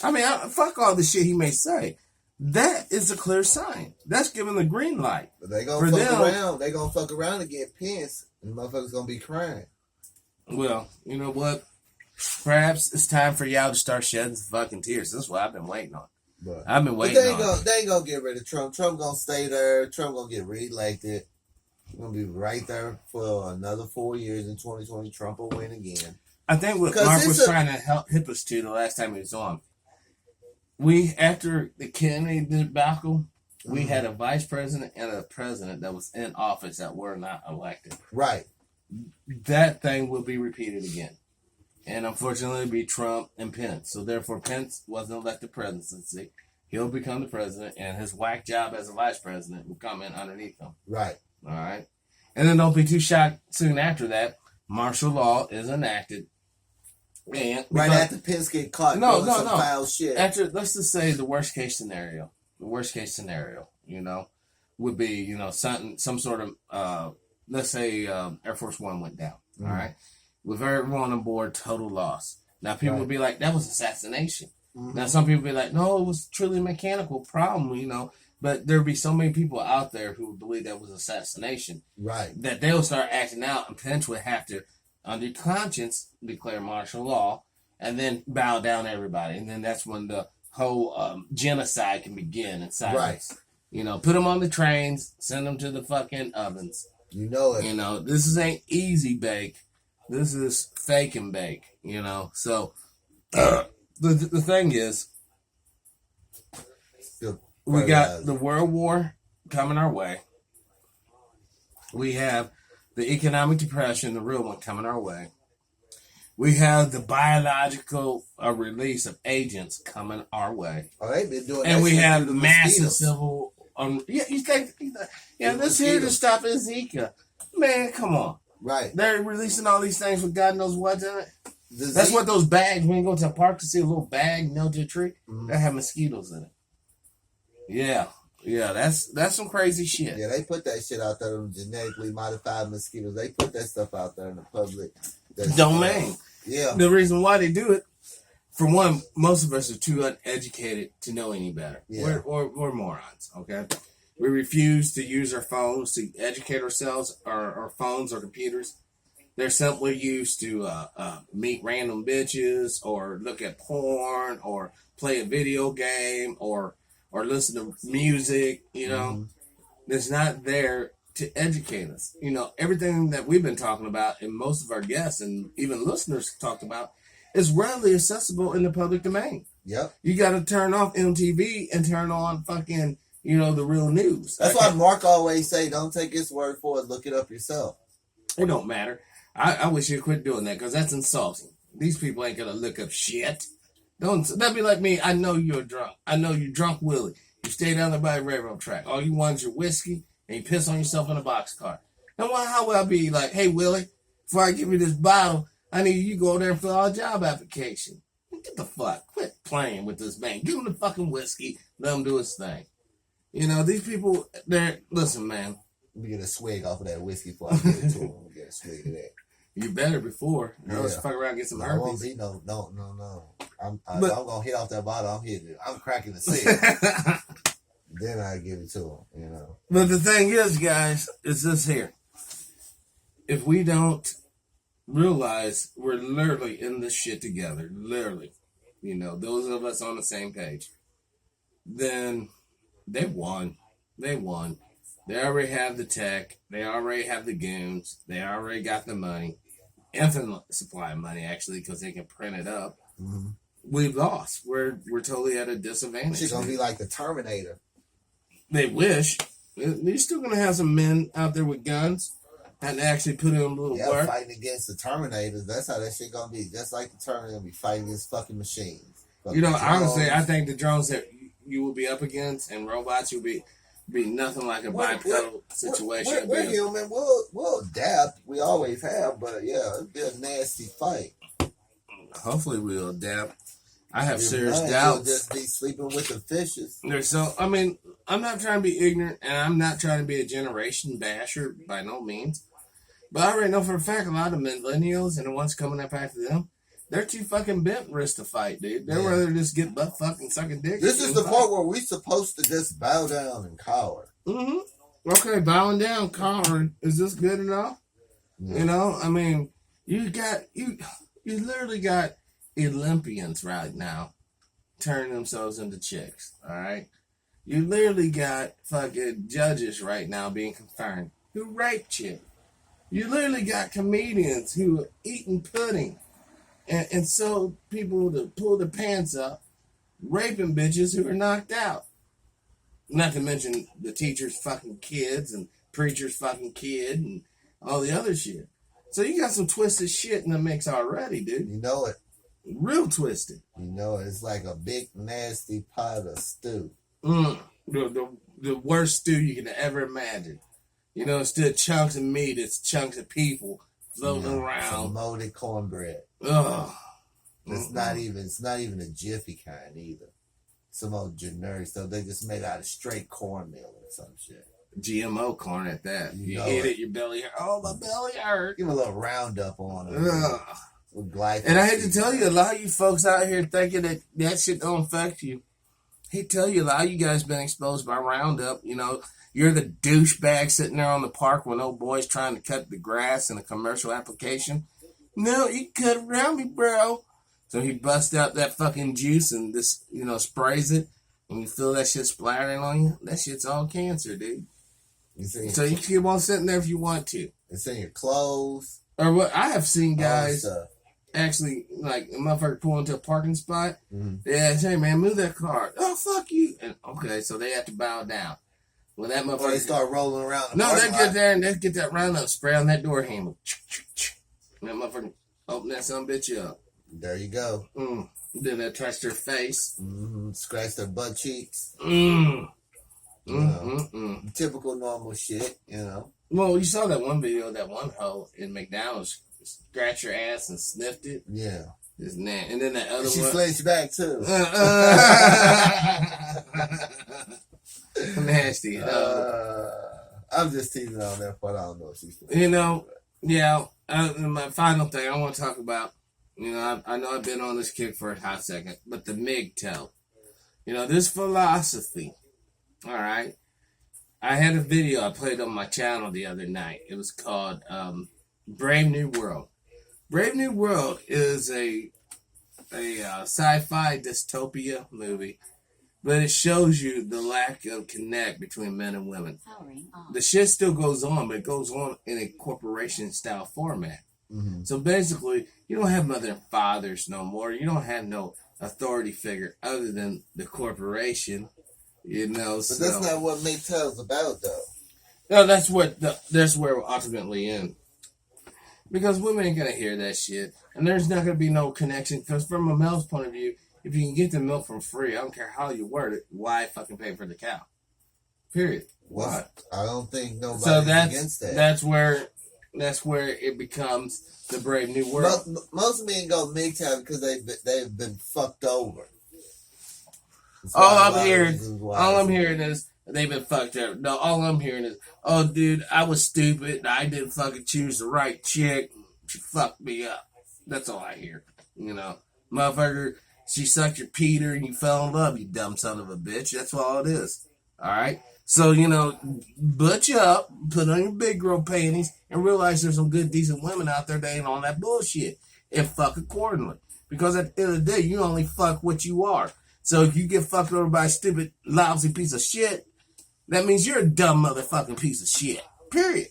I mean, fuck all the shit he may say. That is a clear sign. That's giving the green light. But they gonna fuck around. They gonna fuck around and get pissed, and the motherfuckers gonna be crying. Well, you know what? perhaps it's time for y'all to start shedding some fucking tears. This is what I've been waiting on. But I've been waiting they ain't gonna get rid of Trump. Trump gonna stay there. Trump gonna get reelected. Gonna be right there for another 4 years. In 2020, Trump will win again. I think what Because Mark was trying to help hip us to the last time he was on. After the Kennedy debacle, we had a vice president and a president that was in office that were not elected. Right. That thing will be repeated again. And unfortunately, it'll be Trump and Pence. So therefore, Pence wasn't elected presidency. He'll become the president, and his whack job as a vice president will come in underneath him. Right. All right. And then don't be too shocked soon after that, martial law is enacted. And right after Pence get caught doing some foul shit. After, let's just say the worst case scenario, would be, some sort of, let's say Air Force One went down. All right. With everyone on board, total loss. Now people would be like, that was assassination. Now some people would be like, no, it was truly a mechanical problem, But there'd be so many people out there who would believe that was assassination. Right. That they'll start acting out, and Pence would have to, under conscience, declare martial law, and then bow down everybody. And then that's when the whole genocide can begin in silence. Right. Put them on the trains, send them to the fucking ovens. You know it. This ain't easy bake. This is fake and bake, So, the thing is, we got the World War coming our way. We have the economic depression, the real one, coming our way. We have the biological release of agents coming our way. Oh, they've been doing that. And we have massive civil. You think? This here to stop Zika. Man, come on. Right. They're releasing all these things with God knows what's in it. That's what those bags, when you go to a park to see a little bag nailed to a tree, they have mosquitoes in it. Yeah, that's some crazy shit. Yeah, they put that shit out there, them genetically modified mosquitoes. They put that stuff out there in the public domain. Yeah. The reason why they do it, for one, most of us are too uneducated to know any better. Yeah. We're morons, okay? We refuse to use our phones to educate ourselves, our phones or computers. They're simply used to meet random bitches or look at porn or play a video game or listen to music, It's not there to educate us. Everything that we've been talking about and most of our guests and even listeners talked about is readily accessible in the public domain. Yep. You got to turn off MTV and turn on fucking, the real news. That's why Mark always say, don't take his word for it, look it up yourself. It don't matter. I wish you'd quit doing that because that's insulting. These people ain't going to look up shit. That'd be like me. I know you're drunk. I know you're drunk, Willie. You stay down there by the railroad track. All you want is your whiskey, and you piss on yourself in a boxcar. Now, how would I be like, hey, Willie, before I give you this bottle, I need you to go there and fill out a job application. Get the fuck. Quit playing with this man. Give him the fucking whiskey. Let him do his thing. These people, listen, man. Let me get a swig off of that whiskey before I give it to him. Get a swig of that. You better before. Let's fuck around and get some herpes. Won't be no. I'm gonna hit off that bottle. I'm cracking the seal. Then I give it to him. But the thing is, guys, is this here. If we don't realize we're literally in this shit together, literally, those of us on the same page, then they won. They won. They already have the tech. They already have the goons. They already got the money. Infinite supply of money, actually, because they can print it up. Mm-hmm. We've lost. We're totally at a disadvantage. She's going to be like the Terminator. They wish. They're still going to have some men out there with guns and actually put in a little work. Fighting against the Terminators. That's how that shit going to be. Just like the Terminator going to be fighting against fucking machines. Honestly, I think the drones that you will be up against and robots, you'll be nothing like a bipedal situation. We're human. We'll adapt. We always have, but yeah, it'll be a nasty fight. Hopefully we'll adapt. I have serious doubts. You'll just be sleeping with the fishes. I'm not trying to be ignorant, and I'm not trying to be a generation basher by no means. But I already know for a fact a lot of millennials and the ones coming up after them, they're too fucking bent wrist to fight, dude. They'd rather just get butt fucking sucking dick. This is the part where we're supposed to just bow down and cower. Mm-hmm. Okay, bowing down, cowering. Is this good enough? Yeah. You literally got Olympians right now turning themselves into chicks, all right? You literally got fucking judges right now being confirmed who rape chicks. You literally got comedians who are eating pudding and so people to pull their pants up, raping bitches who are knocked out. Not to mention the teacher's fucking kids and preacher's fucking kid and all the other shit. So you got some twisted shit in the mix already, dude. You know it. Real twisted. You know it. It's like a big, nasty pot of stew. The worst stew you can ever imagine. You know, instead of chunks of meat, it's chunks of people floating around. Some molded cornbread. Ugh. It's not even a jiffy kind either. Some old generic stuff. They just made out of straight cornmeal or some shit. GMO corn at that. You know eat it, your belly hurt. Oh, my belly hurt. Give a little Roundup on it. With glyphosate. And I hate to tell you, a lot of you folks out here thinking that shit don't affect you. I hate to tell you, a lot of you guys been exposed by Roundup. You know, you're the douchebag sitting there on the park when old boy's trying to cut the grass in a commercial application. No, you cut around me, bro. So he busts out that fucking juice and just, you know, sprays it. And you feel that shit splattering on you. That shit's all cancer, dude. So you keep on sitting there if you want to. It's in your clothes. Or what I have seen guys actually, like, a motherfucker pull into a parking spot. Mm-hmm. Yeah, say, man, move that car. Oh, fuck you. And okay, so they have to bow down. Well, that motherfucker. Or they start rolling around. No, they get there and they get that Roundup spray on that door handle. And that motherfucker open that son bitch up. There you go. Then they touch their face. Scratch their butt cheeks. Typical normal shit, you know. Well, you saw that one video of that one hoe in McDonald's scratch her ass and sniffed it. Yeah. And then that other one. She flinched back too. Nasty. I'm just teasing on that part. I don't know if she's flinched. You know, yeah. My final thing I want to talk about. You know, I know I've been on this kick for a hot second, but the MGTOW. You know, this philosophy. All right. I had a video I played on my channel the other night. It was called Brave New World. Brave New World is a sci-fi dystopia movie, but it shows you the lack of connect between men and women. The shit still goes on, but it goes on in a corporation-style format. So basically, you don't have mother and fathers no more. You don't have no authority figure other than the corporation. You know, but that's not what MGTOW's about, though. No, that's where we're ultimately in. Because women ain't gonna hear that shit, and there's not gonna be no connection. Because from a male's point of view, if you can get the milk for free, I don't care how you word it. Why fucking pay for the cow? Period. Why? I don't think nobody's against that. That's where it becomes the Brave New World. Most men go MGTOW because they've been fucked over. All I'm hearing is they've been fucked over. No, all I'm hearing is, oh, dude, I was stupid. I didn't fucking choose the right chick. She fucked me up. That's all I hear. You know, motherfucker, she sucked your Peter and you fell in love, you dumb son of a bitch. That's all it is. All right? So, you know, butch up, put on your big girl panties, and realize there's some good, decent women out there that ain't on that bullshit. And fuck accordingly. Because at the end of the day, you only fuck what you are. So if you get fucked over by a stupid, lousy piece of shit, that means you're a dumb motherfucking piece of shit. Period.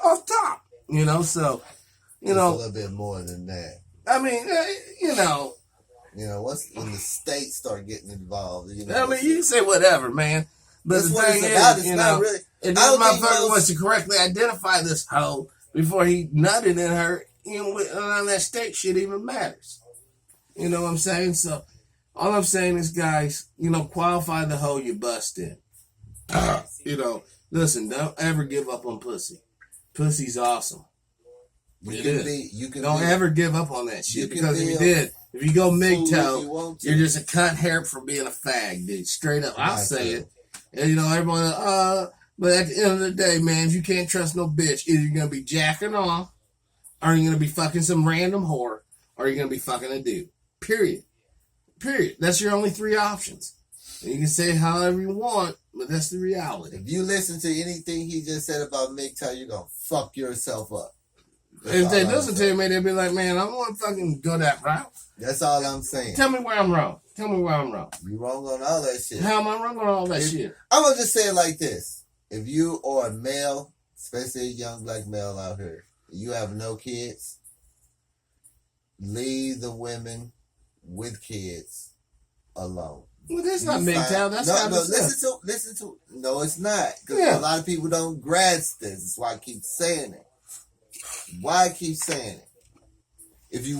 Off top. You know, so, you know. A little bit more than that. I mean, you know. You know, once when the states start getting involved, you know. I mean, you can say whatever, man. But that's the what thing it's about. is, It's you not know, really. and this motherfucker wants to correctly identify this hoe before he nutted in her, you know, none of that state shit even matters. You know what I'm saying? So, all I'm saying is, guys, you know, qualify the hoe you bust in. You know, listen, don't ever give up on pussy. Pussy's awesome. Don't ever give up on that shit, because if you go MGTOW, you're just a cunt hair for being a fag, dude. Straight up, I'll say it. And you know, everyone, but at the end of the day, man, if you can't trust no bitch, either you're gonna be jacking off, or you're gonna be fucking some random whore, or you're gonna be fucking a dude. Period. That's your only three options. And you can say however you want, but that's the reality. If you listen to anything he just said about MGTOW, you're gonna fuck yourself up. If they listen to me, they'll be like, man, I don't want to fucking go that route. That's all I'm saying. Tell me where I'm wrong. Tell me where I'm wrong. You wrong on all that shit. How am I wrong on all that shit? I'm gonna just say it like this: if you are a male, especially a young black male out here, you have no kids, leave the women with kids alone. Well, that's not MGTOW. That's how listen to. No, it's not. Because a lot of people don't grasp this. That's why I keep saying it. If you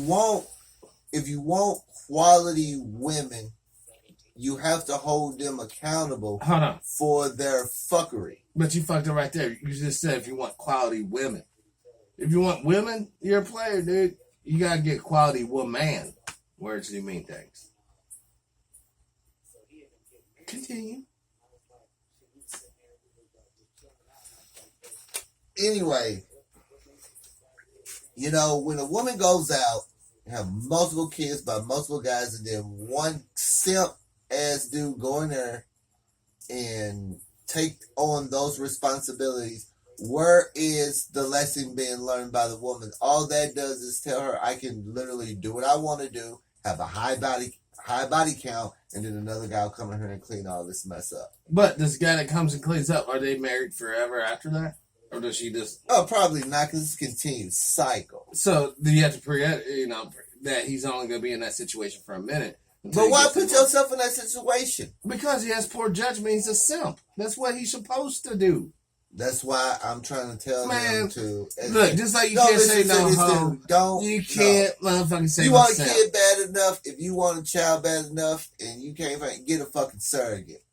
want quality women, you have to hold them accountable for their fuckery. But you fucked it right there. You just said if you want quality women. If you want women, you're a player, dude. You gotta get quality woman. Words do mean things. Continue. Anyway, when a woman goes out, have multiple kids by multiple guys, and then one simp ass dude go in there and take on those responsibilities, where is the lesson being learned by the woman? All that does is tell her I can literally do what I want to do, have a high body count, and then another guy will come in here and clean all this mess up. But this guy that comes and cleans up, are they married forever after that? Or does she just... Oh, probably not, because it's a continued cycle. So, do you have to that he's only going to be in that situation for a minute? But why put yourself in that situation? Because he has poor judgment. He's a simp. That's what he's supposed to do. That's why I'm trying to tell him to... Look, just like you can't say no homo. You can't motherfucking say no. You want a kid bad enough, if you want a child bad enough, and you can't get a fucking surrogate.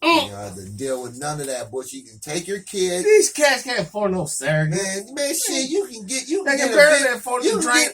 You don't have to deal with none of that, but you can take your kid. These cats can't afford no surrogate. Man, shit, you can they can barely afford to drink.